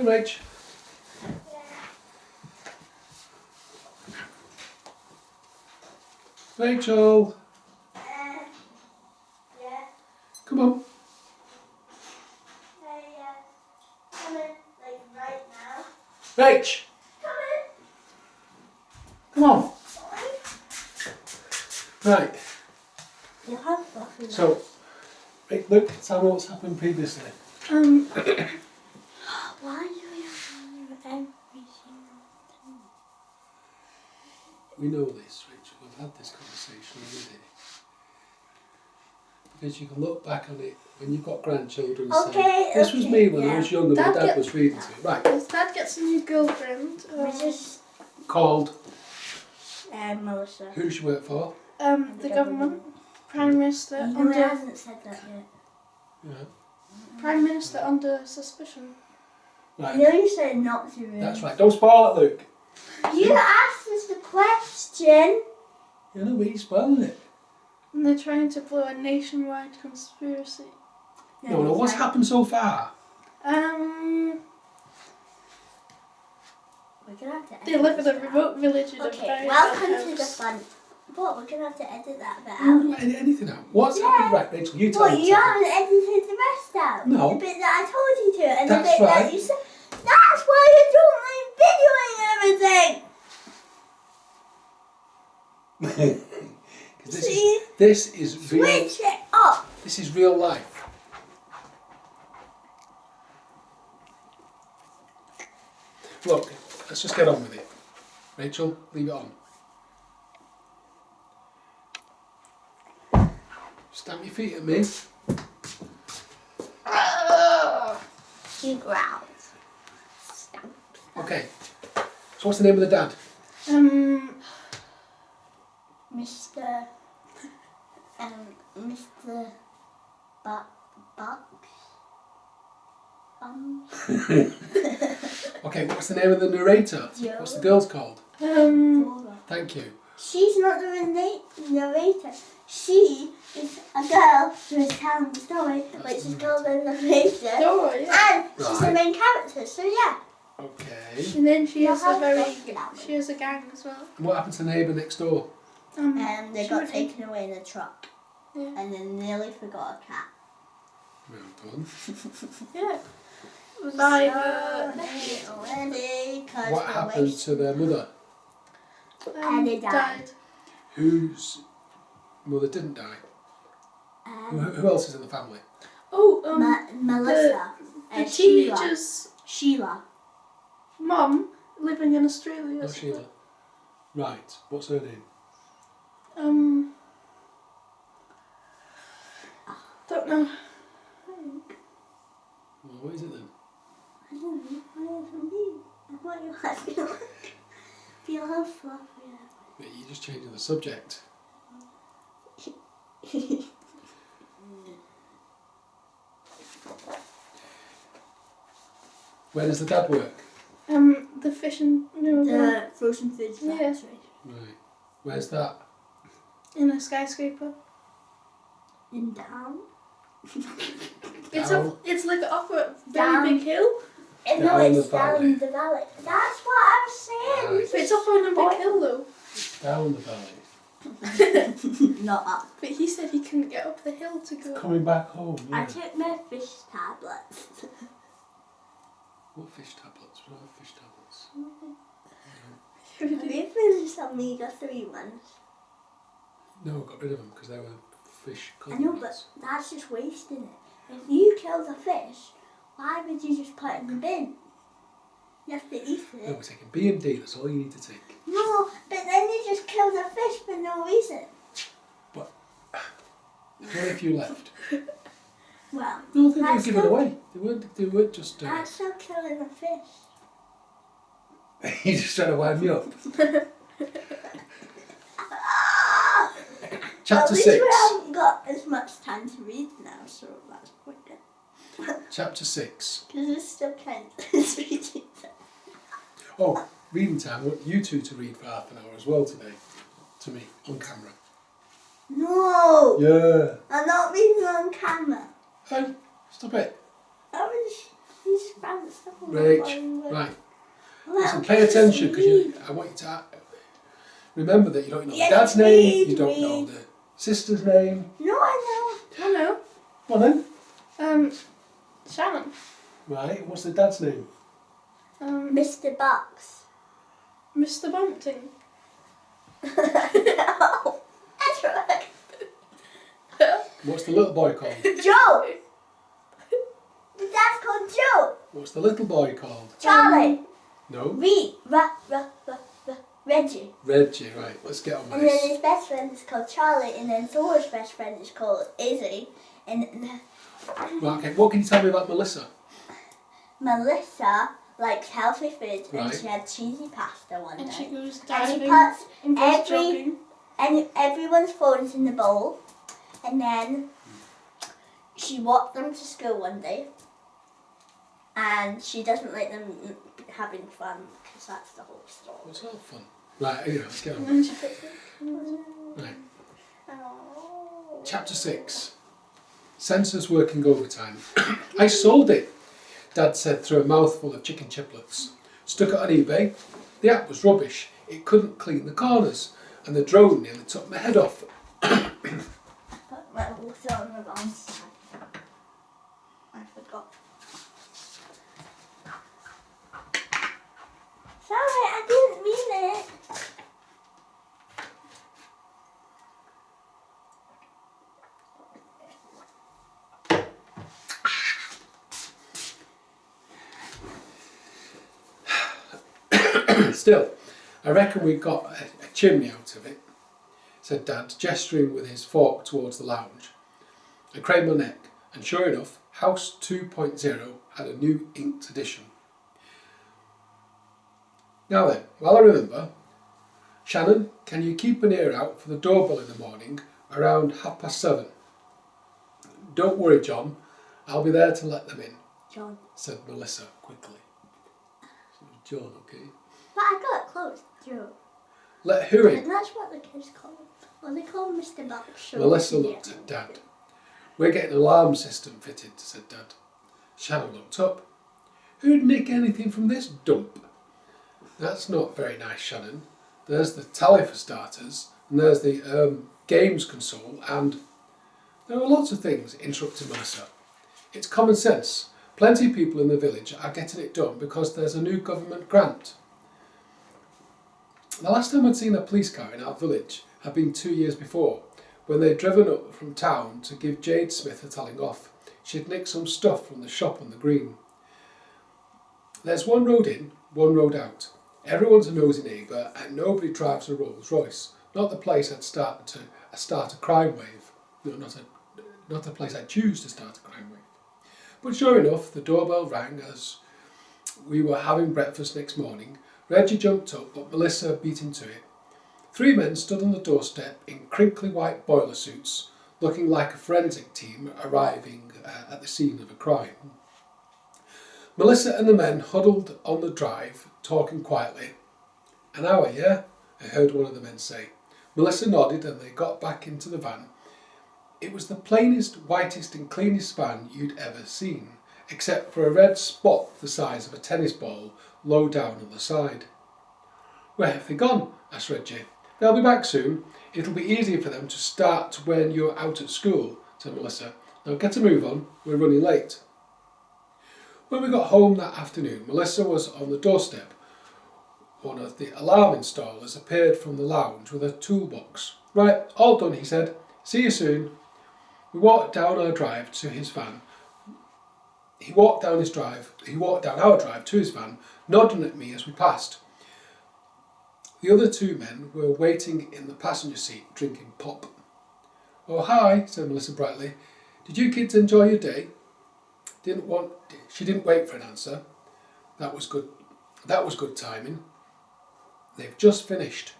Hi, Rach. Rachel. Yeah. Come on. Come in, like right now. Rach. Come Come on. in. Right. You have fluffy. So, look, tell me what's happened previously. Why do we have every single time? We know this, Rachel. We've had this conversation already. Because you can look back on it when you've got grandchildren and say, this was me when I was younger, my dad was reading to me. Right. His dad gets a new girlfriend. Called? Melissa. Who does she work for? The government. Prime Minister He under... hasn't said that yet. Yeah. Prime Minister under suspicion. Right. I know you said not to read. That's right. Don't spoil it, Luke. You asked us the question. You know, he's spoiling it. And they're trying to blow a nationwide conspiracy. No, what's happened so far? We're gonna have to edit They live in this a out. remote village in a Okay, very welcome big to the house. fun. But we're gonna have to edit that bit No, out. not edit anything out. What's happened? Right, Rachel, you tell Well, me. you haven't edited the rest out. No. The bit that I told you to, and That's the bit right. that you said. That's why you don't like videoing everything. Because See? this is real. Switch it up. This is real life. Look, let's just get on with it. Rachel, leave it on. Stamp your feet at me. He growls. Stamp. Okay. So what's the name of the dad? Mr. Mr. Bucks. Okay, what's the name of the narrator? Joe. What's the girl's called? Laura. Thank you. She's not the narrator. She is a girl who is telling the story, which is called the narrator. Oh, yeah. And she's the main character, so yeah. Okay. And then she You'll has have a to gang as well. And what happened to the neighbour next door? And they she got was taken away in a truck. Yeah. And then nearly forgot a cat. Well done. Yeah. It was like, What happened to their mother? And they died. Whose mother didn't die? Who else is in the family? Oh, Melissa. the and Sheila. teenager's Sheila. mum living in Australia. Not Sheila. Right. What's her name? Don't know. Well, what is it then? I don't know. What is her name? What you asking? Feel how fluffy. Yeah, you're just changing the subject. Where does the dad work? The fish and The frozen foods Yeah. factory. Right. Where's that? in a skyscraper. In town. It's like off a Down. very big hill. No, Down it's the down valley. the valley. That's what I was saying. Right. But it's up on a big hill though. Down the valley. Not up. But he said he couldn't get up the hill to go. Coming back home. I Yeah. took my fish tablets. What fish tablets? We don't have fish tablets. Have you finished omega 3 ones? No, I got rid of them because they were fish I know, but supplements. that's just wasting it. If you killed a fish, why would you just put it in the bin? You have to eat No, it. we're taking B and D. That's all you need to take. No, but then you just killed a fish for no reason. But very few left. Well, No, they were that's given still, away. They weren't just. that's still killing a fish. You're just trying to wind me up. Chapter At least 6. we haven't got as much time to read now, so that's quicker. Chapter 6. Because it still counts reading. Oh, reading time. I want you two to read for half an hour as well today. To me, on camera. No! Yeah. I'm not reading on camera. Hey, stop it. I was these fancy stuff. Rach, right. Listen, pay attention because I want you to remember that you don't know the dad's name, you don't know the sister's name. No, I Hello. Come on then. Shannon. Right, what's the dad's name? know. Mr. Box. Mr Bumpton. No, that's right. What's the little boy called? Joe. The dad's called Joe. What's the little boy called? Charlie. No? Reggie. Reggie, right, let's get on with And then this. his best friend is called Charlie, and then Thor's best friend is called Izzy, and Right, okay, what can you tell me about Melissa? Melissa likes healthy food, Right. and she had cheesy pasta one And she night. goes And diving. she puts and goes every jogging. and everyone's phones in the bowl, and then she walked them to school one day, and she doesn't like them having fun because that's the whole story. What's all fun? Right, anyway, let's get on And with then she puts it. it. Right. Oh. Chapter 6. Census working overtime. I sold it, Dad said through a mouthful of chicken chiplets. Stuck it on eBay. The app was rubbish. It couldn't clean the corners, and the drone nearly took my head off. But my was on the wrong side. I forgot. Sorry, I didn't mean it. Still, I reckon we got a chimney out of it, said Dad, gesturing with his fork towards the lounge. I craned my neck, and sure enough, House 2.0 had a new inked edition. Now then, while I remember, Shannon, can you keep an ear out for the doorbell in the morning around 7:30? Don't worry, John, I'll be there to let them in, John. said Melissa quickly. So it was John, okay? But I got it close. Joe. Let who in? And that's what the kids call him. Well, they call him Mr. Box. Melissa looked at Dad. We're getting an alarm system fitted, said Dad. Shannon looked up. Who'd nick anything from this dump? That's not very nice, Shannon. There's the tally for starters, and there's the games console, and there are lots of things, interrupted Melissa. It's common sense. Plenty of people in the village are getting it done because there's a new government grant. The last time I'd seen a police car in our village had been 2 years before, when they'd driven up from town to give Jade Smith a telling off. She'd nicked some stuff from the shop on the green. There's one road in, one road out. Everyone's a nosy neighbour and nobody drives a Rolls Royce. Not the place I'd start a crime wave. No, not the place I'd choose to start a crime wave. But sure enough, the doorbell rang as we were having breakfast next morning. Reggie jumped up, but Melissa beat him to it. 3 men stood on the doorstep in crinkly white boiler suits, looking like a forensic team arriving at the scene of a crime. Melissa and the men huddled on the drive, talking quietly. An hour, yeah? I heard one of the men say. Melissa nodded and they got back into the van. It was the plainest, whitest and cleanest van you'd ever seen, except for a red spot the size of a tennis ball low down on the side. Where have they gone? Asked Reggie. They'll be back soon. It'll be easier for them to start when you're out at school, said Melissa. Now get a move on, we're running late. When we got home that afternoon, Melissa was on the doorstep. One of the alarm installers appeared from the lounge with a toolbox. Right, all done, he said. See you soon. We walked down our drive to his van. He walked down our drive to his van, nodding at me as we passed. The other 2 men were waiting in the passenger seat, drinking pop. Oh, hi, said Melissa brightly. Did you kids enjoy your day? She didn't wait for an answer. That was good timing. They've just finished.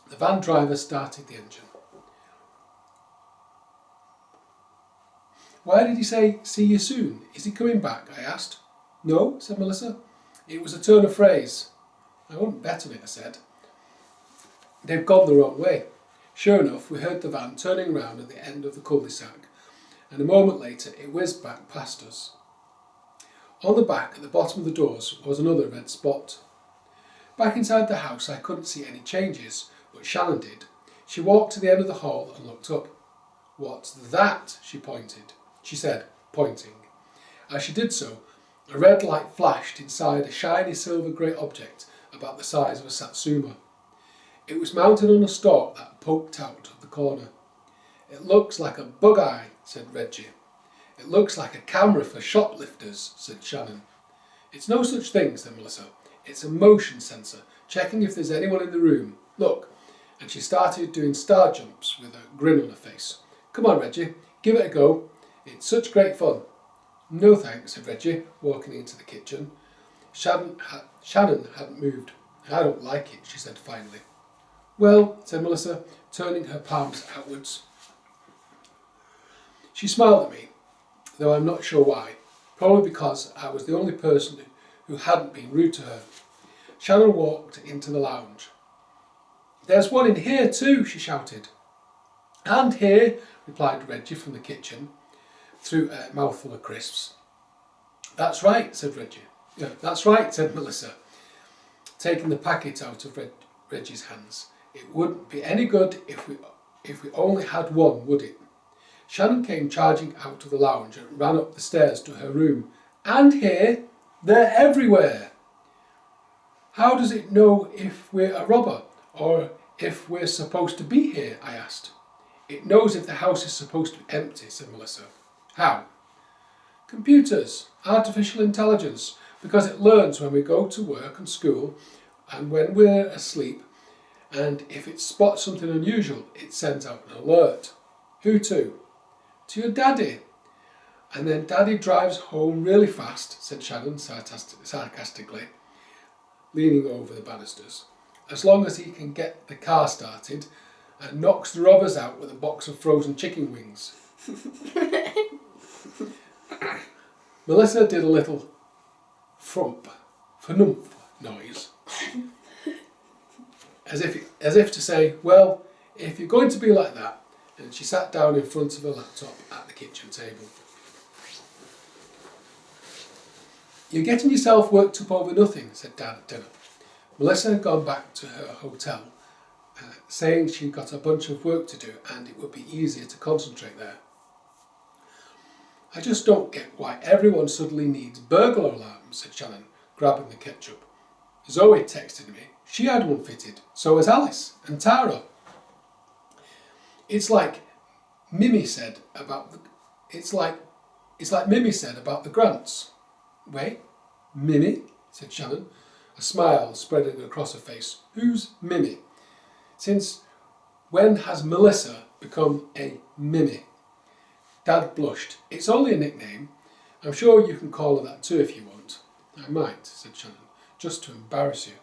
The van driver started the engine. Why did he say, see you soon? Is he coming back? I asked. No, said Melissa. It was a turn of phrase. I wouldn't bet on it, I said. They've gone the wrong way. Sure enough, we heard the van turning round at the end of the cul-de-sac, and a moment later it whizzed back past us. On the back, at the bottom of the doors, was another red spot. Back inside the house, I couldn't see any changes, but Shannon did. She walked to the end of the hall and looked up. "What's that?" she said, pointing. As she did so, a red light flashed inside a shiny silver-grey object about the size of a satsuma. It was mounted on a stalk that poked out of the corner. "It looks like a bug eye," said Reggie. "It looks like a camera for shoplifters," said Shannon. "It's no such thing," said Melissa. "It's a motion sensor, checking if there's anyone in the room. Look." And she started doing star jumps with a grin on her face. "Come on, Reggie, give it a go. It's such great fun." "No thanks," said Reggie, walking into the kitchen. Shannon hadn't moved. "I don't like it," she said finally. "Well," said Melissa, turning her palms outwards. She smiled at me, though I'm not sure why. Probably because I was the only person who hadn't been rude to her. Shannon walked into the lounge. "There's one in here too," she shouted. "And here," replied Reggie from the kitchen, through a mouthful of crisps. "That's right," said Reggie. "Yeah, that's right," said Melissa, taking the packet out of Reggie's hands. "It wouldn't be any good if we only had one, would it?" Shannon came charging out of the lounge and ran up the stairs to her room. "And here, they're everywhere." "How does it know if we're a robber, or if we're supposed to be here?" I asked. "It knows if the house is supposed to be empty," said Melissa. "How?" "Computers, artificial intelligence, because it learns when we go to work and school and when we're asleep, and if it spots something unusual, it sends out an alert." "Who to?" "To your daddy. And then Daddy drives home really fast," said Shannon sarcastically, leaning over the banisters, "as long as he can get the car started, and knocks the robbers out with a box of frozen chicken wings." Melissa did a little fnump noise, as if to say, "Well, if you're going to be like that," and she sat down in front of her laptop at the kitchen table. "You're getting yourself worked up over nothing," said Dad at dinner. Melissa had gone back to her hotel, saying she'd got a bunch of work to do and it would be easier to concentrate there. "I just don't get why everyone suddenly needs burglar alarms," said Shannon, grabbing the ketchup. "Zoe texted me. She had one fitted. So has Alice and Tara. It's like Mimi said about the grants." "Wait, Mimi?" said Shannon, a smile spreading across her face. "Who's Mimi? Since when has Melissa become a Mimi?" Dad blushed. "It's only a nickname. I'm sure you can call her that too if you want." "I might," said Shannon, "just to embarrass you."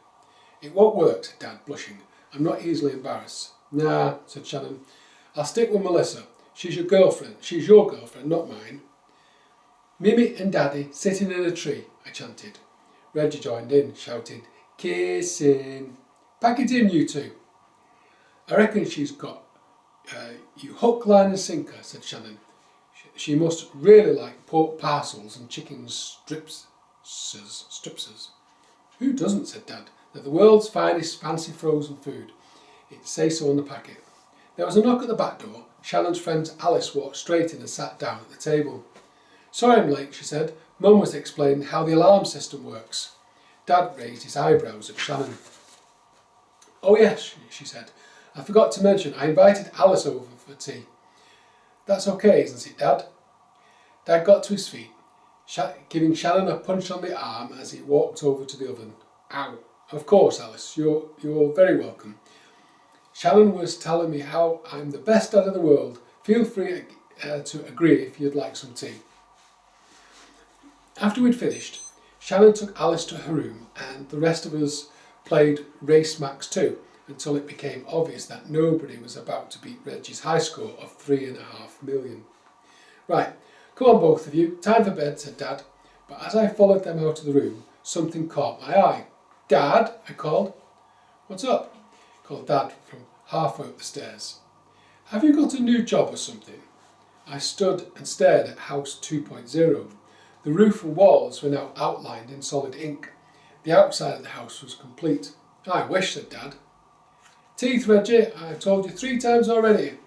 "It won't work," said Dad, blushing. "I'm not easily embarrassed." "Nah," said Shannon. "I'll stick with Melissa. She's your girlfriend, not mine." "Mimi and Daddy sitting in a tree," I chanted. Reggie joined in, shouted, "Kissing. Pack it in, you two." "I reckon she's got you hook, line and sinker," said Shannon. "She must really like pork parcels and chicken stripsers." "Who doesn't?" said Dad. "They're the world's finest fancy frozen food. It says so on the packet." There was a knock at the back door. Shannon's friend Alice walked straight in and sat down at the table. "Sorry I'm late," she said. "Mum was explaining how the alarm system works." Dad raised his eyebrows at Shannon. "Oh yes," she said. "I forgot to mention I invited Alice over for tea." "That's okay, isn't it, Dad?" Dad got to his feet, giving Shannon a punch on the arm as he walked over to the oven. "Ow. Of course, Alice. You're very welcome. Shannon was telling me how I'm the best dad in the world. Feel free to agree if you'd like some tea." After we'd finished, Shannon took Alice to her room and the rest of us played Race Max 2 until it became obvious that nobody was about to beat Reggie's high score of 3.5 million. "Right, come on both of you, time for bed," said Dad. But as I followed them out of the room, something caught my eye. "Dad," I called. "What's up?" called Dad from halfway up the stairs. "Have you got a new job or something?" I stood and stared at House 2.0. The roof and walls were now outlined in solid ink. The outside of the house was complete. "I wish," said Dad. "Teeth, Reggie, I've told you 3 times already."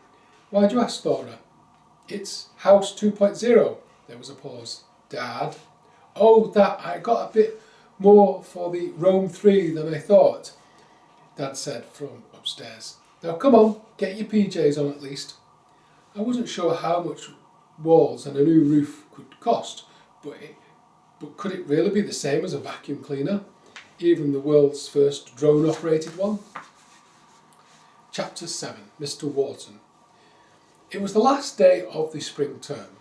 "Why do you ask, Thora?" "It's House 2.0. There was a pause. "Dad." "Oh, that, I got a bit more for the Rome 3 than I thought," Dad said from upstairs. "Now come on, get your PJs on at least." I wasn't sure how much walls and a new roof could cost, but could it really be the same as a vacuum cleaner, even the world's first drone-operated one? Chapter 7. Mr Wharton. It was the last day of the spring term.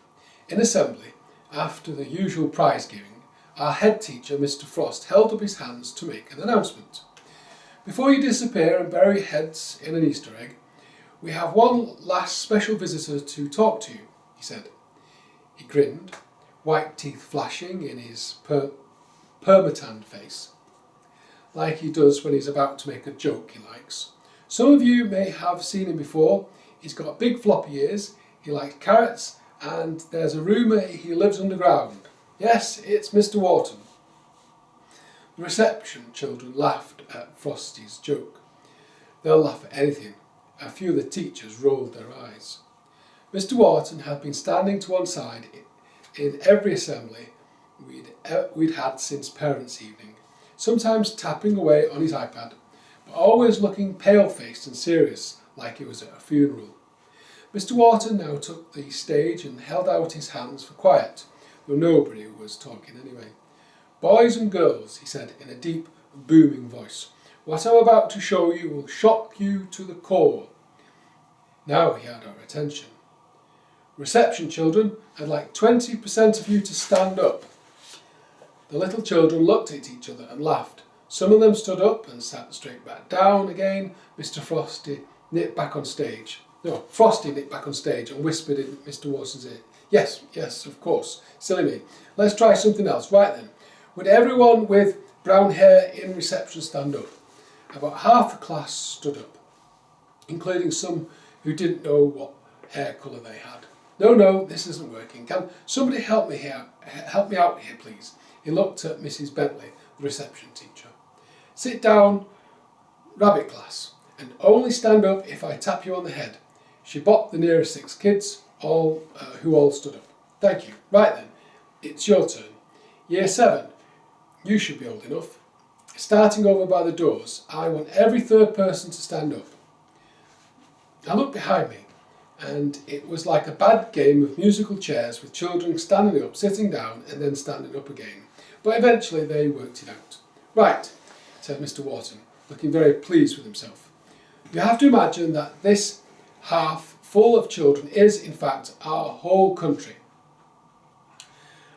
In assembly, after the usual prize giving, our head teacher, Mr Frost, held up his hands to make an announcement. "Before you disappear and bury your heads in an Easter egg, we have one last special visitor to talk to you," he said. He grinned, white teeth flashing in his permatanned face, like he does when he's about to make a joke he likes. Some of you may have seen him before. He's got big floppy ears, he likes carrots, and there's a rumour he lives underground. Yes, it's Mr Walton. The reception children laughed at Frosty's joke. They'll laugh at anything. A few of the teachers rolled their eyes. Mr Wharton had been standing to one side in every assembly we'd had since parents' evening, sometimes tapping away on his iPad, but always looking pale-faced and serious, like he was at a funeral. Mr Wharton now took the stage and held out his hands for quiet, though nobody was talking anyway. "Boys and girls," he said in a deep, booming voice, "what I'm about to show you will shock you to the core." Now he had our attention. "Reception children, I'd like 20% of you to stand up." The little children looked at each other and laughed. Some of them stood up and sat straight back down again. Frosty nipped back on stage and whispered in Mr Wharton's ear. Yes, of course. Silly me. Let's try something else. Right then. Would everyone with brown hair in reception stand up? About half the class stood up, including some who didn't know what hair colour they had. No, this isn't working. Can somebody help me out here, please?" He looked at Mrs Bentley, the reception teacher. "Sit down, rabbit class, and only stand up if I tap you on the head." She bopped the nearest 6 kids, who all stood up. "Thank you. Right then, it's your turn. Year 7, you should be old enough. Starting over by the doors, I want every 3rd person to stand up." I looked behind me, and it was like a bad game of musical chairs with children standing up, sitting down, and then standing up again. But eventually they worked it out. "Right," said Mr Wharton, looking very pleased with himself. "You have to imagine that this half full of children is, in fact, our whole country.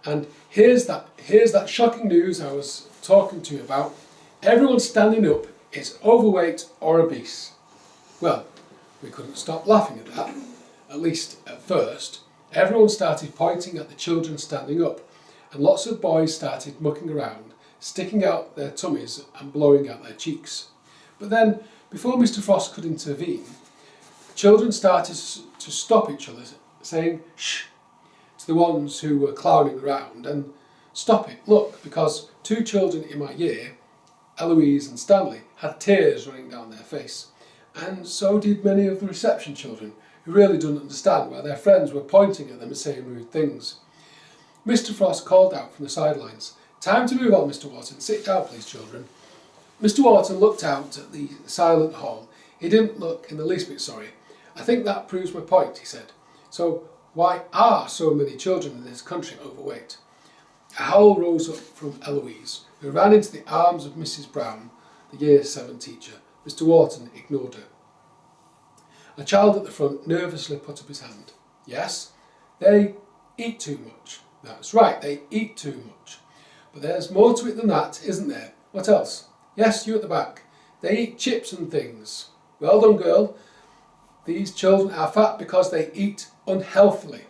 And here's that shocking news I was talking to you about. Everyone standing up is overweight or obese." Well, we couldn't stop laughing at that. At least at first. Everyone started pointing at the children standing up, and lots of boys started mucking around, sticking out their tummies and blowing out their cheeks. But then, before Mr Frost could intervene, children started to stop each other, saying "shh" to the ones who were clowning around, and "stop it, look," because 2 children in my year, Eloise and Stanley, had tears running down their face, and so did many of the reception children, who really didn't understand why their friends were pointing at them and saying rude things. Mr Frost called out from the sidelines, "Time to move on, Mr Wharton. Sit down, please, children." Mr Wharton looked out at the silent hall. He didn't look in the least bit sorry. "I think that proves my point," he said. "So why are so many children in this country overweight?" A howl rose up from Eloise, who ran into the arms of Mrs Brown, the Year 7 teacher. Mr Wharton ignored her. A child at the front nervously put up his hand. "Yes, they eat too much." "That's right, they eat too much. But there's more to it than that, isn't there? What else?" "Yes, you at the back. They eat chips and things." "Well done, girl. These children are fat because they eat unhealthily."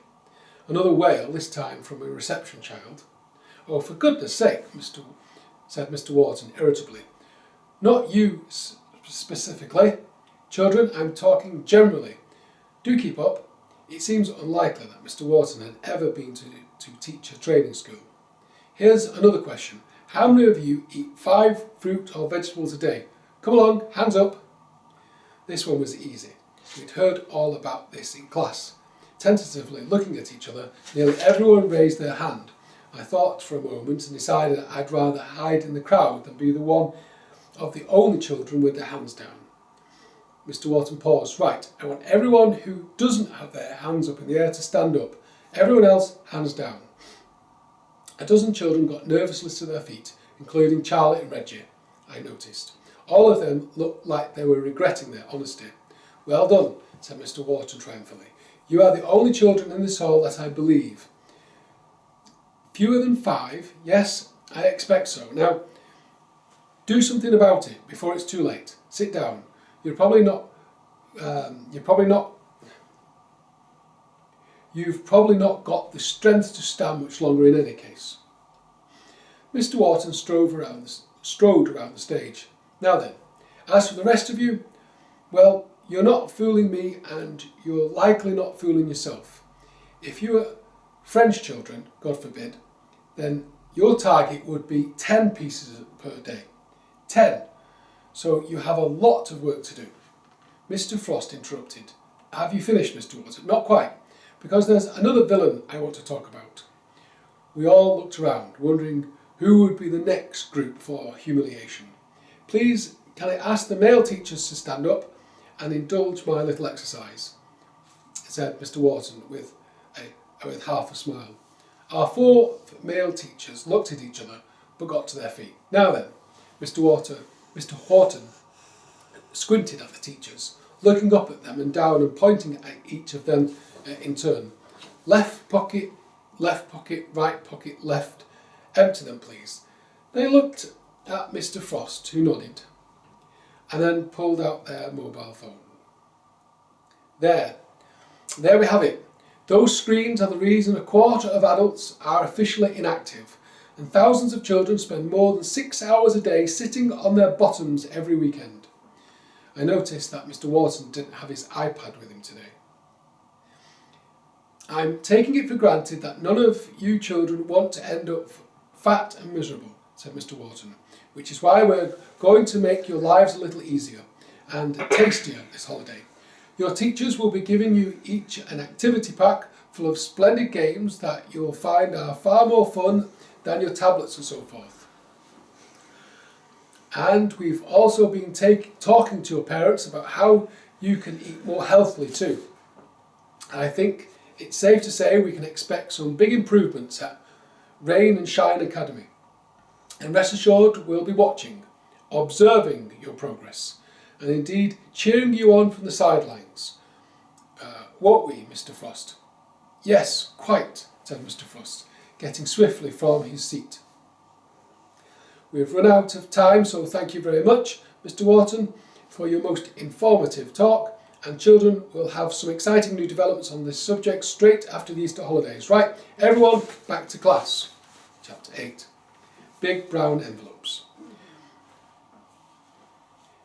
Another wail, this time from a reception child. "Oh, for goodness sake," said Mr Wharton irritably. "Not you specifically. Children, I'm talking generally. Do keep up." It seems unlikely that Mr Wharton had ever been to teacher training school. Here's another question. How many of you eat 5 fruit or vegetables a day? Come along, hands up. This one was easy. We'd heard all about this in class. Tentatively looking at each other, nearly everyone raised their hand. I thought for a moment and decided that I'd rather hide in the crowd than be the one of the only children with their hands down. Mr Wharton paused. Right, I want everyone who doesn't have their hands up in the air to stand up. Everyone else, hands down. A dozen children got nervously to their feet, including Charlie and Reggie, I noticed. All of them looked like they were regretting their honesty. Well done, said Mr Wharton triumphantly. You are the only children in this hall that I believe. Fewer than 5? Yes, I expect so. Now, do something about it before it's too late. Sit down. You've probably not got the strength to stand much longer in any case. Mr Wharton strode around the stage. Now then, as for the rest of you, well, you're not fooling me and you're likely not fooling yourself. If you were French children, God forbid, then your target would be 10 pieces per day. 10. So you have a lot of work to do. Mr Frost interrupted. Have you finished, Mr Wharton? Not quite, because there's another villain I want to talk about. We all looked around, wondering who would be the next group for humiliation. Please, can I ask the male teachers to stand up and indulge my little exercise, said Mr Wharton with half a smile. Our 4 male teachers looked at each other but got to their feet. Now then, Mr Wharton squinted at the teachers, looking up at them and down and pointing at each of them in turn. Left pocket, right pocket, left. Empty them, please. They looked at Mr Frost, who nodded, and then pulled out their mobile phone. There we have it. Those screens are the reason a quarter of adults are officially inactive, and thousands of children spend more than 6 hours a day sitting on their bottoms every weekend. I noticed that Mr Walton didn't have his iPad with him today. I'm taking it for granted that none of you children want to end up fat and miserable, said Mr Wharton, which is why we're going to make your lives a little easier and tastier this holiday. Your teachers will be giving you each an activity pack full of splendid games that you'll find are far more fun than your tablets and so forth. And we've also been talking to your parents about how you can eat more healthily too. I think it's safe to say we can expect some big improvements at Rain and Shine Academy. And rest assured we'll be watching, observing your progress, and indeed cheering you on from the sidelines. Won't we, Mr Frost? Yes, quite, said Mr Frost, getting swiftly from his seat. We've run out of time, so thank you very much, Mr Wharton, for your most informative talk, and children will have some exciting new developments on this subject straight after the Easter holidays. Right, everyone back to class. Chapter 8. Big brown envelopes.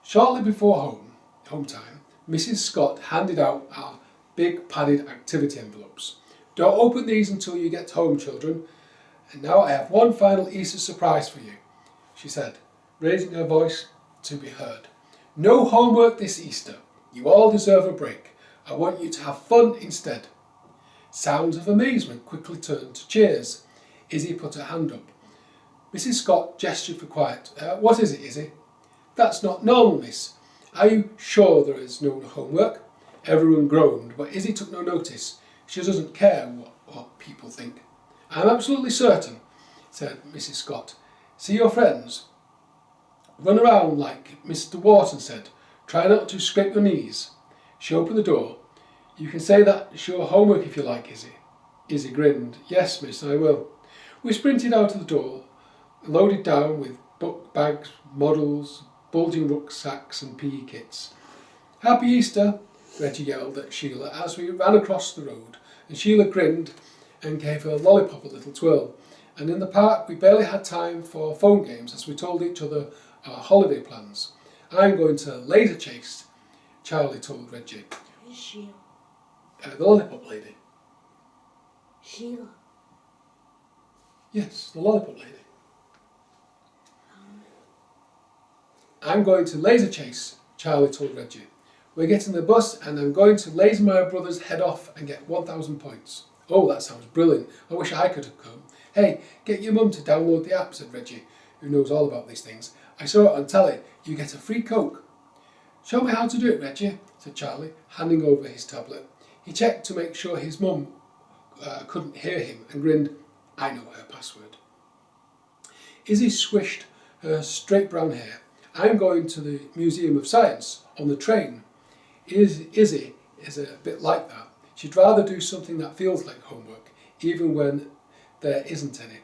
Shortly before home time, Mrs Scott handed out our big padded activity envelopes. Don't open these until you get home, children. And now I have one final Easter surprise for you, she said, raising her voice to be heard. No homework this Easter. You all deserve a break. I want you to have fun instead. Sounds of amazement quickly turned to cheers. Izzy put her hand up. Mrs Scott gestured for quiet. What is it, Izzy? That's not normal, miss. Are you sure there is no homework? Everyone groaned, but Izzy took no notice. She doesn't care what people think. I'm absolutely certain, said Mrs Scott. See your friends. Run around like Mr Wharton said. Try not to scrape your knees. She opened the door. You can say that's your homework if you like, Izzy. Izzy grinned. Yes, miss, I will. We sprinted out of the door, loaded down with book bags, models, bulging rucksacks and PE kits. Happy Easter, Reggie yelled at Sheila as we ran across the road, and Sheila grinned and gave her lollipop a little twirl. And in the park we barely had time for phone games as we told each other our holiday plans. I'm going to laser chase, Charlie told Reggie. Who's Sheila? The lollipop lady. Sheila. Yes, the lollipop lady. I'm going to laser chase, Charlie told Reggie. We're getting the bus and I'm going to laser my brother's head off and get 1,000 points. Oh, that sounds brilliant. I wish I could have come. Hey, get your mum to download the app, said Reggie, who knows all about these things. I saw it on telly. You get a free Coke. Show me how to do it, Reggie, said Charlie, handing over his tablet. He checked to make sure his mum couldn't hear him and grinned. I know her password. Izzy swished her straight brown hair. I'm going to the Museum of Science on the train. Izzy is a bit like that. She'd rather do something that feels like homework, even when there isn't any.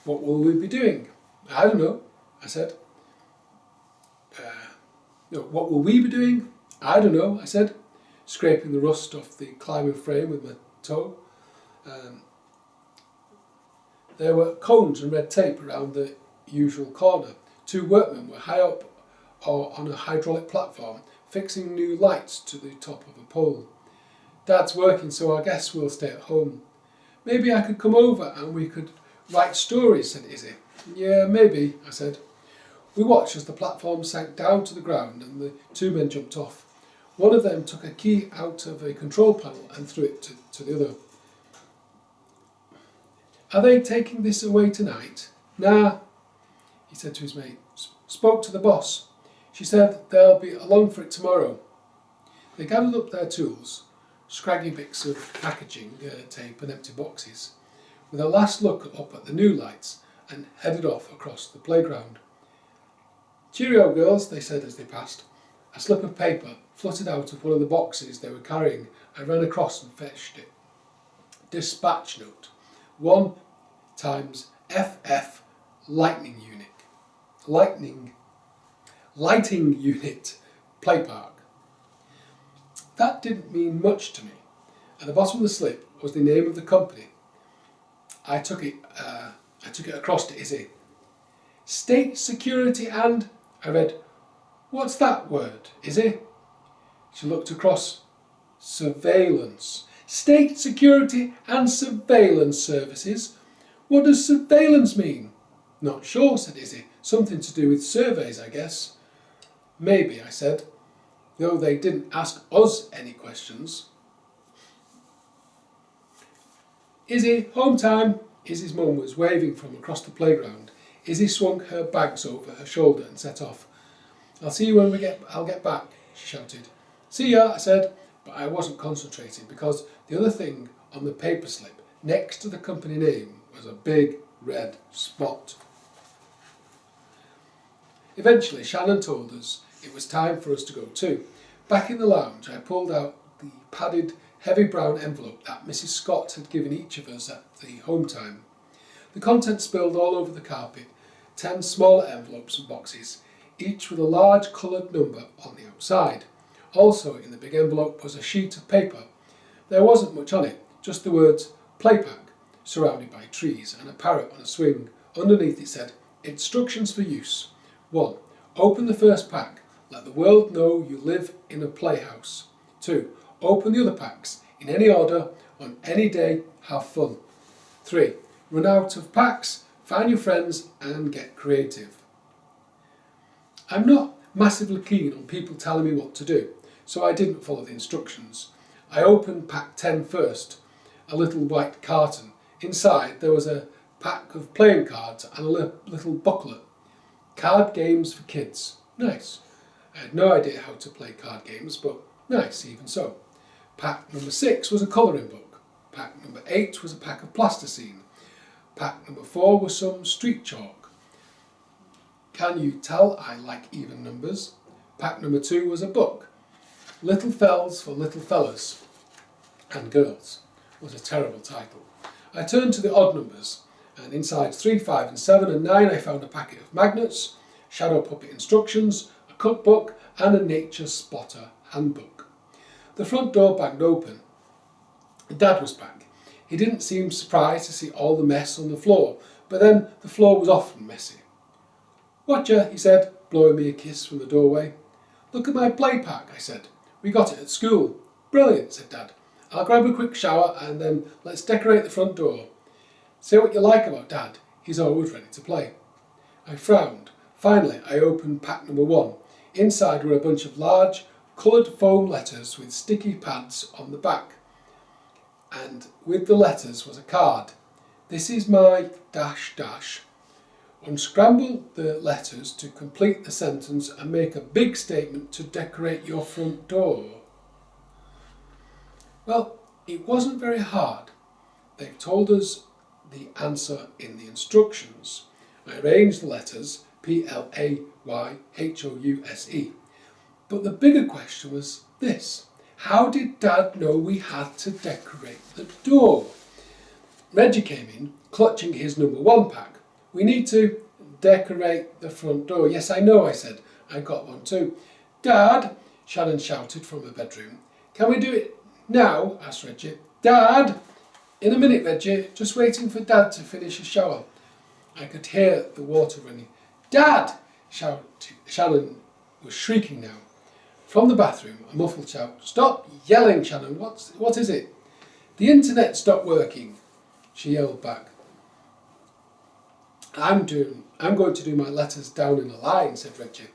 What will we be doing? I don't know, I said. No, what will we be doing? I don't know, I said, scraping the rust off the climbing frame with my toe. There were cones and red tape around the usual corner. 2 workmen were high up or on a hydraulic platform, fixing new lights to the top of a pole. Dad's working, so I guess we'll stay at home. Maybe I could come over and we could write stories, said Izzy. Yeah, maybe, I said. We watched as the platform sank down to the ground and the 2 men jumped off. One of them took a key out of a control panel and threw it to the other. Are they taking this away tonight? Nah, he said to his mate. Spoke to the boss. She said they'll be along for it tomorrow. They gathered up their tools, scraggy bits of packaging, tape and empty boxes, with a last look up at the new lights, and headed off across the playground. Cheerio, girls, they said as they passed. A slip of paper fluttered out of one of the boxes they were carrying. I ran across and fetched it. Dispatch note. 1 times FF Lighting Unit, Play Park. That didn't mean much to me. At the bottom of the slip was the name of the company. I took it across to Izzy. State Security and... I read, what's that word, Izzy? She looked across. Surveillance. State Security and Surveillance Services. What does surveillance mean? Not sure, said Izzy. Something to do with surveys, I guess. Maybe, I said, though they didn't ask us any questions. Izzy, home time. Izzy's mum was waving from across the playground. Izzy swung her bags over her shoulder and set off. I'll see you when I'll get back, she shouted. See ya, I said, but I wasn't concentrating because the other thing on the paper slip next to the company name was a big red spot. Eventually, Shannon told us it was time for us to go too. Back in the lounge, I pulled out the padded, heavy brown envelope that Mrs. Scott had given each of us at the home time. The contents spilled all over the carpet, 10 smaller envelopes and boxes, each with a large coloured number on the outside. Also in the big envelope was a sheet of paper. There wasn't much on it, just the words Play Pack, surrounded by trees, and a parrot on a swing. Underneath it said, Instructions for use. 1. Open the first pack. Let the world know you live in a playhouse. 2. Open the other packs, in any order, on any day, have fun. 3. Run out of packs, find your friends and get creative. I'm not massively keen on people telling me what to do, so I didn't follow the instructions. I opened pack 10 first, a little white carton. Inside there was a pack of playing cards and a little booklet. Card games for kids. Nice. I had no idea how to play card games, but nice even so. Pack number 6 was a colouring book. Pack number 8 was a pack of plasticine. Pack number 4 was some street chalk. Can you tell I like even numbers? Pack number 2 was a book. Little Fells for Little Fellas and Girls was a terrible title. I turned to the odd numbers, and inside 3, 5 and 7 and 9 I found a packet of magnets, shadow puppet instructions, a cookbook and a nature spotter handbook. The front door banged open. Dad was back. He didn't seem surprised to see all the mess on the floor, but then the floor was often messy. Watcha, he said, blowing me a kiss from the doorway. Look at my play pack, I said. We got it at school. Brilliant, said Dad. I'll grab a quick shower and then let's decorate the front door. Say what you like about Dad, he's always ready to play. I frowned. Finally, I opened pack number 1. Inside were a bunch of large, coloured foam letters with sticky pads on the back. And with the letters was a card. This is my ... Unscramble the letters to complete the sentence and make a big statement to decorate your front door. Well, it wasn't very hard. They've told us the answer in the instructions. I arranged the letters PLAYHOUSE. But the bigger question was this. How did Dad know we had to decorate the door? Reggie came in, clutching his number 1 pack. We need to decorate the front door. Yes, I know, I said. I got one too. Dad, Shannon shouted from her bedroom. Can we do it now? Asked Reggie. Dad! In a minute, Reggie. Just waiting for Dad to finish his shower. I could hear the water running. Dad! Shannon was shrieking now. From the bathroom, a muffled shout. Stop yelling, Shannon. What is it? The internet stopped working, she yelled back. I'm going to do my letters down in a line, said Reggie.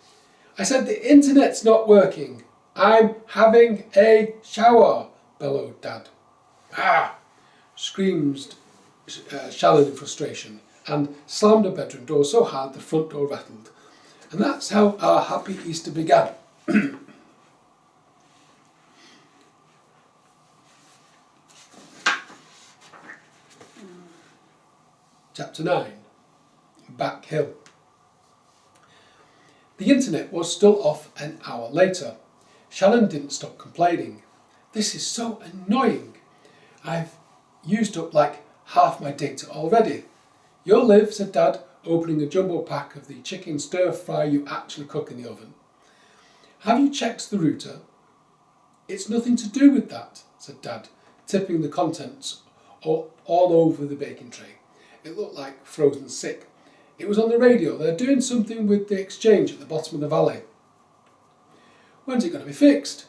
I said the internet's not working. I'm having a shower, bellowed Dad. Ah! Screamed Shannon in frustration and slammed her bedroom door so hard the front door rattled. And that's how our happy Easter began. Chapter 9. Back Hill. The internet was still off an hour later. Shannon didn't stop complaining. This is so annoying. I've used up like half my data already. You'll live, said Dad, opening a jumbo pack of the chicken stir-fry you actually cook in the oven. Have you checked the router? It's nothing to do with that, said Dad, tipping the contents all over the baking tray. It looked like frozen sick. It was on the radio. They're doing something with the exchange at the bottom of the valley. When's it going to be fixed?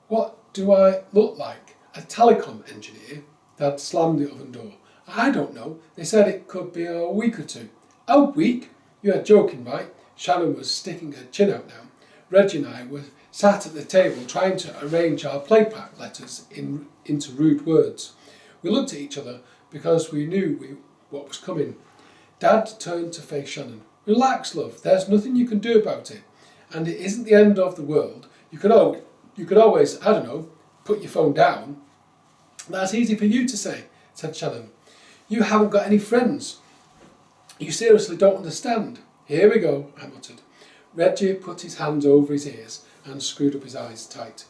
What do I look like? A telecom engineer? Dad slammed the oven door. I don't know. They said it could be a week or 2. A week? You're joking, right? Shannon was sticking her chin out now. Reggie and I were sat at the table trying to arrange our playpack letters into rude words. We looked at each other because we knew what was coming. Dad turned to face Shannon. Relax, love. There's nothing you can do about it. And it isn't the end of the world. You could always, I don't know, put your phone down. That's easy for you to say, said Shannon. You haven't got any friends. You seriously don't understand. Here we go, I muttered. Reggie put his hands over his ears and screwed up his eyes tight.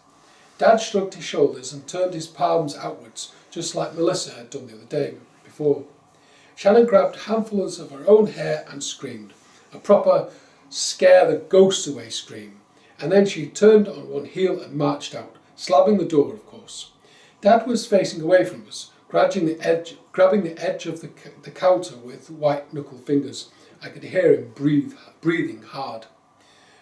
Dad shrugged his shoulders and turned his palms outwards, just like Melissa had done the other day before. Shannon grabbed handfuls of her own hair and screamed, a proper scare the ghosts away scream, and then she turned on one heel and marched out, slamming the door, of course. Dad was facing away from us, grabbing the edge of the counter with white-knuckle fingers. I could hear him breathing hard.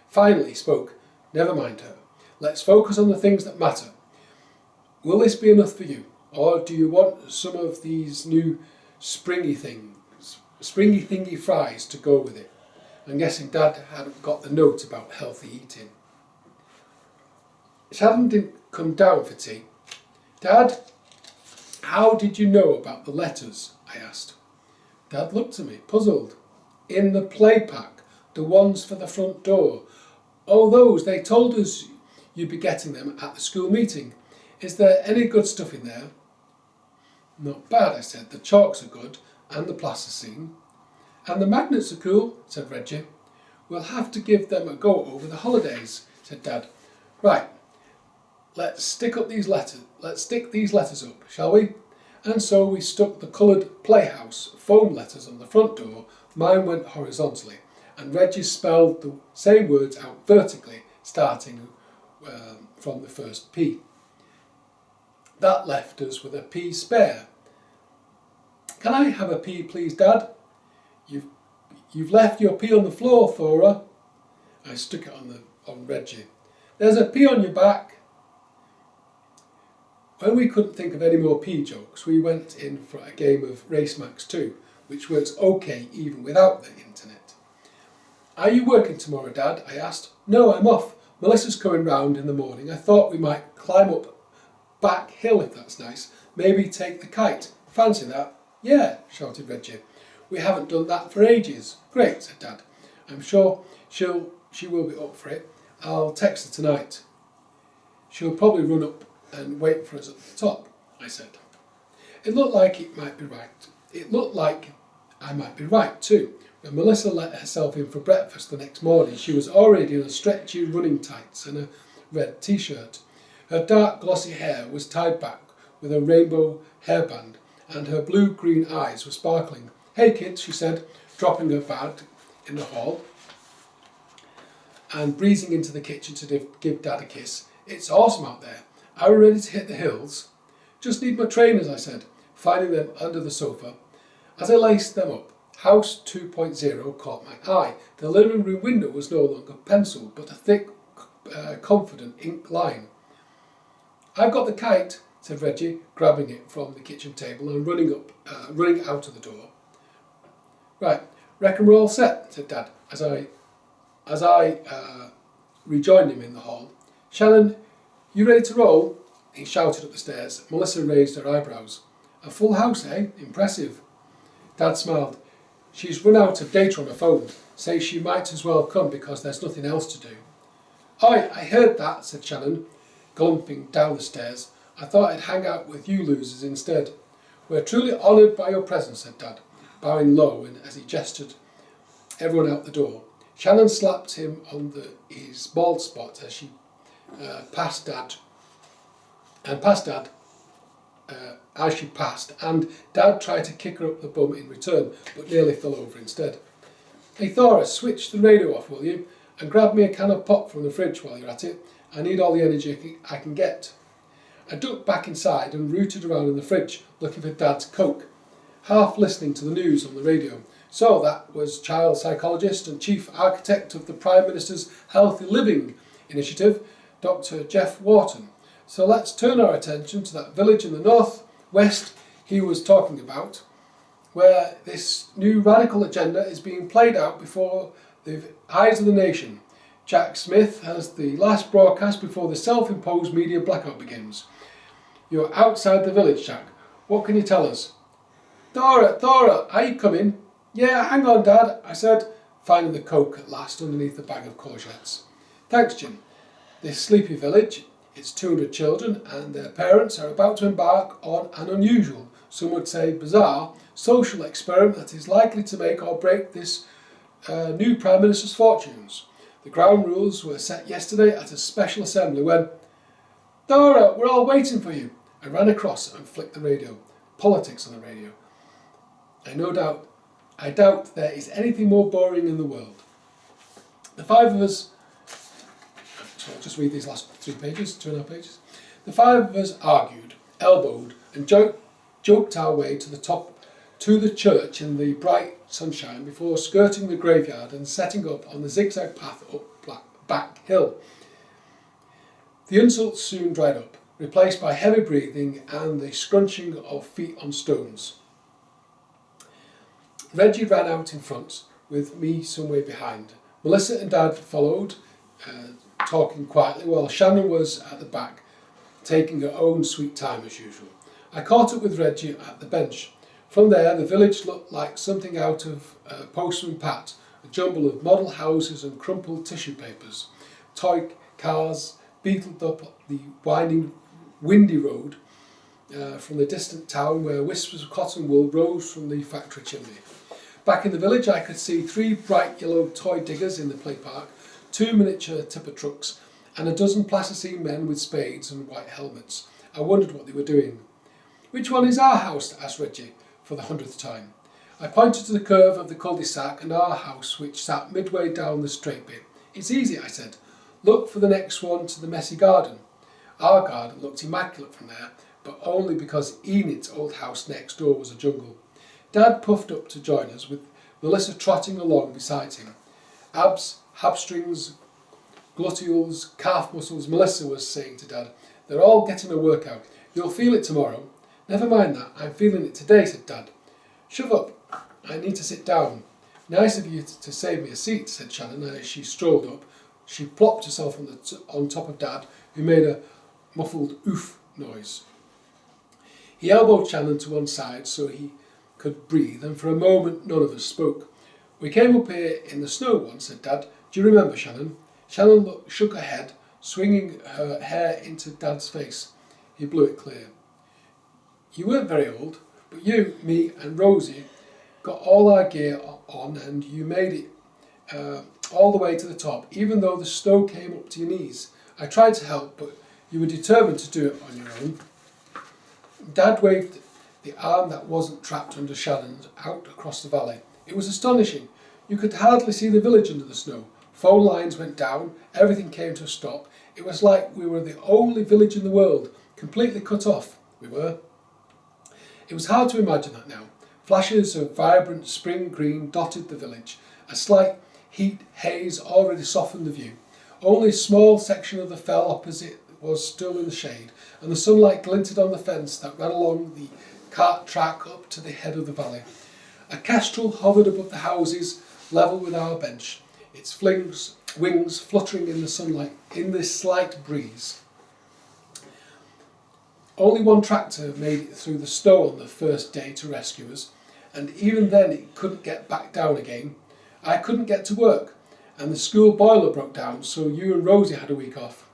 Finally he spoke. Never mind her. Let's focus on the things that matter. Will this be enough for you? Or do you want some of these new springy thingy fries to go with it? I'm guessing Dad hadn't got the note about healthy eating. Shannon didn't come down for tea. Dad, how did you know about the letters? I asked. Dad looked at me, puzzled. In the play pack, the ones for the front door. Oh, those, they told us you'd be getting them at the school meeting. Is there any good stuff in there? Not bad, I said. The chalks are good, and the plasticine. And the magnets are cool, said Reggie. We'll have to give them a go over the holidays, said Dad. Right, let's stick these letters up, shall we? And so we stuck the coloured Playhouse foam letters on the front door. Mine went horizontally, and Reggie spelled the same words out vertically, starting from the first P. That left us with a P spare. Can I have a P, please, Dad? You've left your P on the floor, Thora. I stuck it on Reggie. There's a P on your back. When we couldn't think of any more pea jokes, we went in for a game of Race Max 2, which works okay even without the internet. Are you working tomorrow, Dad? I asked. No, I'm off. Melissa's coming round in the morning. I thought we might climb up back hill if that's nice. Maybe take the kite. Fancy that? Yeah, shouted Reggie. We haven't done that for ages. Great, said Dad. I'm sure she will be up for it. I'll text her tonight. She'll probably run up and wait for us at the top, I said. It looked like it might be right. It looked like I might be right too. When Melissa let herself in for breakfast the next morning, she was already in a stretchy running tights and a red t-shirt. Her dark glossy hair was tied back with a rainbow hairband, and her blue-green eyes were sparkling. Hey kids, she said, dropping her bag in the hall and breezing into the kitchen to give Dad a kiss. It's awesome out there. Are we ready to hit the hills? Just need my trainers, I said, finding them under the sofa. As I laced them up, House 2.0 caught my eye. The living room window was no longer penciled, but a thick, confident ink line. I've got the kite, said Reggie, grabbing it from the kitchen table and running out of the door. Right, reckon we're all set, said Dad, as I rejoined him in the hall. Shannon, you ready to roll? He shouted up the stairs. Melissa raised her eyebrows. A full house, eh? Impressive. Dad smiled. She's run out of data on her phone. Says she might as well come because there's nothing else to do. Oi, I heard that, said Shannon, galloping down the stairs. I thought I'd hang out with you losers instead. We're truly honoured by your presence, said Dad, bowing low and as he gestured everyone out the door. Shannon slapped him on his bald spot as she passed Dad, as she passed, and Dad tried to kick her up the bum in return, but nearly fell over instead. Hey Thora, switch the radio off, will you? And grab me a can of pop from the fridge while you're at it. I need all the energy I can get. I ducked back inside and rooted around in the fridge, looking for Dad's Coke, half listening to the news on the radio. So that was child psychologist and chief architect of the Prime Minister's Healthy Living Initiative, Dr. Jeff Wharton. So let's turn our attention to that village in the north-west he was talking about, where this new radical agenda is being played out before the eyes of the nation. Jack Smith has the last broadcast before the self-imposed media blackout begins. You're outside the village, Jack. What can you tell us? Thora, are you coming? Yeah, hang on, Dad, I said, finding the Coke at last underneath the bag of courgettes. Thanks, Jim. This sleepy village, its 200 children and their parents are about to embark on an unusual, some would say bizarre, social experiment that is likely to make or break this new Prime Minister's fortunes. The ground rules were set yesterday at a special assembly when... Dora, we're all waiting for you. I ran across and flicked the radio. Politics on the radio. I doubt there is anything more boring in the world. The five of us... So I'll just read these last 2.5 pages. The five of us argued, elbowed and joked our way to the church in the bright sunshine before skirting the graveyard and setting up on the zigzag path up back hill. The insults soon dried up, replaced by heavy breathing and the scrunching of feet on stones. Reggie ran out in front, with me some way behind. Melissa and Dad followed, talking quietly, while Shannon was at the back, taking her own sweet time as usual. I caught up with Reggie at the bench. From there, the village looked like something out of Postman Pat, a jumble of model houses and crumpled tissue papers. Toy cars beetled up the winding, windy road from the distant town where whispers of cotton wool rose from the factory chimney. Back in the village, I could see 3 bright yellow toy diggers in the play park, 2 miniature tipper trucks, and a dozen plasticine men with spades and white helmets. I wondered what they were doing. Which one is our house? Asked Reggie, for the 100th time. I pointed to the curve of the cul-de-sac and our house, which sat midway down the straight bit. It's easy, I said. Look for the next one to the messy garden. Our garden looked immaculate from there, but only because Enid's old house next door was a jungle. Dad puffed up to join us, with Melissa trotting along beside him. Abs, hamstrings, gluteals, calf muscles, Melissa was saying to Dad. They're all getting a workout. You'll feel it tomorrow. Never mind that, I'm feeling it today, said Dad. Shove up, I need to sit down. Nice of you to save me a seat, said Shannon as she strolled up. She plopped herself on top of Dad, who made a muffled oof noise. He elbowed Shannon to one side so he could breathe, and for a moment none of us spoke. We came up here in the snow once, said Dad. Do you remember, Shannon? Shannon shook her head, swinging her hair into Dad's face. He blew it clear. You weren't very old, but you, me and Rosie got all our gear on and you made it all the way to the top, even though the snow came up to your knees. I tried to help, but you were determined to do it on your own. Dad waved the arm that wasn't trapped under Shannon's out across the valley. It was astonishing. You could hardly see the village under the snow. Phone lines went down, everything came to a stop. It was like we were the only village in the world, completely cut off. We were. It was hard to imagine that now. Flashes of vibrant spring green dotted the village. A slight heat haze already softened the view. Only a small section of the fell opposite was still in the shade, and the sunlight glinted on the fence that ran along the cart track up to the head of the valley. A kestrel hovered above the houses, level with our bench, its wings fluttering in the sunlight in this slight breeze. Only one tractor made it through the snow on the first day to rescue us, and even then it couldn't get back down again. I couldn't get to work, and the school boiler broke down, so you and Rosie had a week off.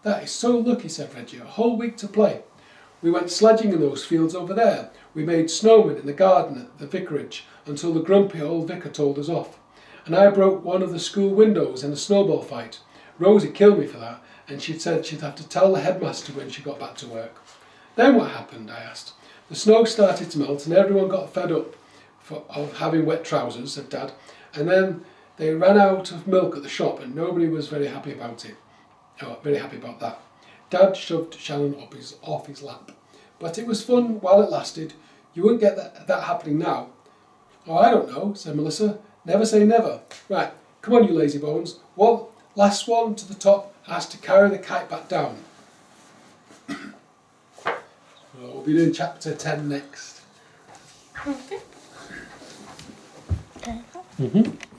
That is so lucky, said Reggie, a whole week to play. We went sledging in those fields over there. We made snowmen in the garden at the vicarage until the grumpy old vicar told us off. And I broke one of the school windows in a snowball fight. Rosie killed me for that, and she'd said she'd have to tell the headmaster when she got back to work. Then what happened, I asked. The snow started to melt and everyone got fed up of having wet trousers, said Dad. And then they ran out of milk at the shop and nobody was very happy about it. Oh, very happy about that. Dad shoved Shannon off his lap. But it was fun while it lasted. You wouldn't get that happening now. Oh, I don't know, said Melissa. Never say never. Right, come on you lazy bones. One last one to the top has to carry the kite back down. So we'll be doing chapter 10 next. Okay. Okay. Mm-hmm.